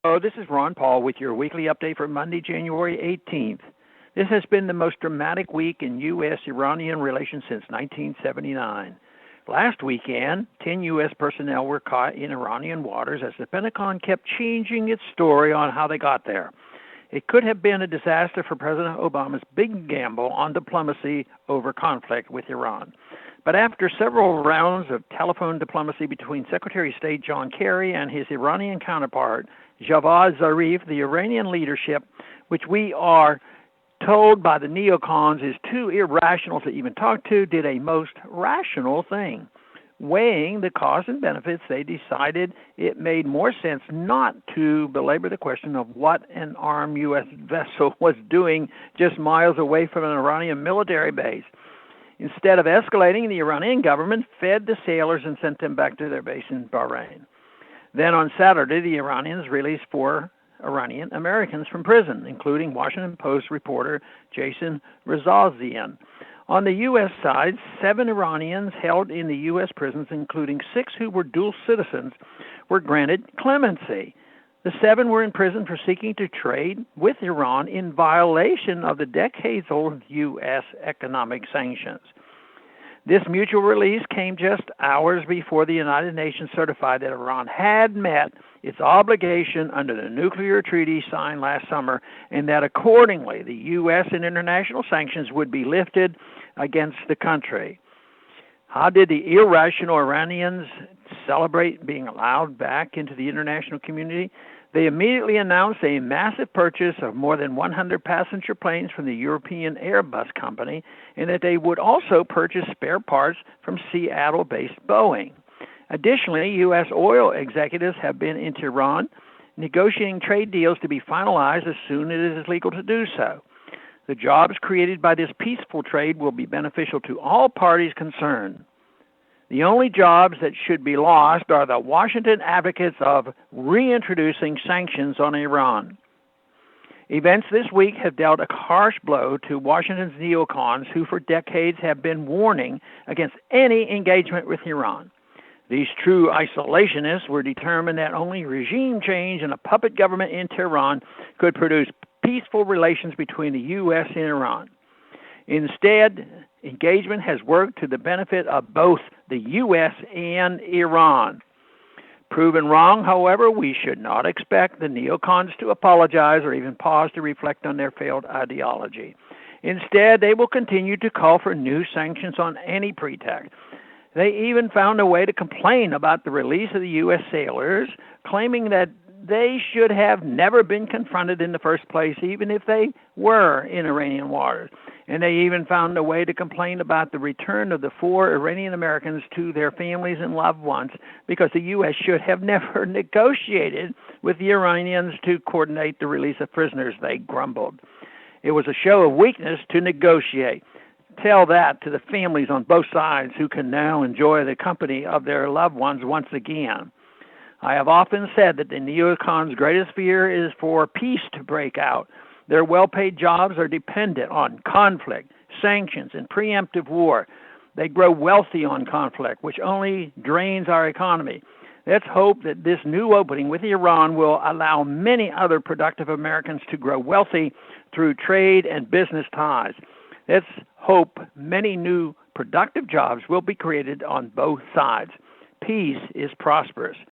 Oh, this is Ron Paul with your weekly update for Monday, January 18th. This has been the most dramatic week in U.S.-Iranian relations since 1979. Last weekend, 10 U.S. personnel were caught in Iranian waters as the Pentagon kept changing its story on how they got there. It could have been a disaster for President Obama's big gamble on diplomacy over conflict with Iran. But after several rounds of telephone diplomacy between Secretary of State John Kerry and his Iranian counterpart, Javad Zarif, the Iranian leadership, which we are told by the neocons is too irrational to even talk to, did a most rational thing. Weighing the costs and benefits, they decided it made more sense not to belabor the question of what an armed U.S. vessel was doing just miles away from an Iranian military base. Instead of escalating, the Iranian government fed the sailors and sent them back to their base in Bahrain. Then on Saturday, the Iranians released 4 Iranian Americans from prison, including Washington Post reporter Jason Rezaian. On the U.S. side, 7 Iranians held in the U.S. prisons, including 6 who were dual citizens, were granted clemency. The 7 were in prison for seeking to trade with Iran in violation of the decades-old U.S. economic sanctions. This mutual release came just hours before the United Nations certified that Iran had met its obligation under the nuclear treaty signed last summer, and that accordingly the U.S. and international sanctions would be lifted against the country. How did the irrational Iranians celebrate being allowed back into the international community? They immediately announced a massive purchase of more than 100 passenger planes from the European Airbus company, and that they would also purchase spare parts from Seattle-based Boeing. Additionally, U.S. oil executives have been in Tehran negotiating trade deals to be finalized as soon as it is legal to do so. The jobs created by this peaceful trade will be beneficial to all parties concerned. The only jobs that should be lost are the Washington advocates of reintroducing sanctions on Iran. Events this week have dealt a harsh blow to Washington's neocons, who for decades have been warning against any engagement with Iran. These true isolationists were determined that only regime change and a puppet government in Tehran could produce peaceful relations between the U.S. and Iran. Instead, engagement has worked to the benefit of both the U.S. and Iran. Proven wrong, however, we should not expect the neocons to apologize or even pause to reflect on their failed ideology. Instead, they will continue to call for new sanctions on any pretext. They even found a way to complain about the release of the U.S. sailors, claiming that they should have never been confronted in the first place, even if they were in Iranian waters. And they even found a way to complain about the return of the 4 Iranian Americans to their families and loved ones, because the U.S. should have never negotiated with the Iranians to coordinate the release of prisoners, they grumbled. It was a show of weakness to negotiate. Tell that to the families on both sides, who can now enjoy the company of their loved ones once again. I have often said that the neocons' greatest fear is for peace to break out. Their well-paid jobs are dependent on conflict, sanctions, and preemptive war. They grow wealthy on conflict, which only drains our economy. Let's hope that this new opening with Iran will allow many other productive Americans to grow wealthy through trade and business ties. Let's hope many new productive jobs will be created on both sides. Peace is prosperous.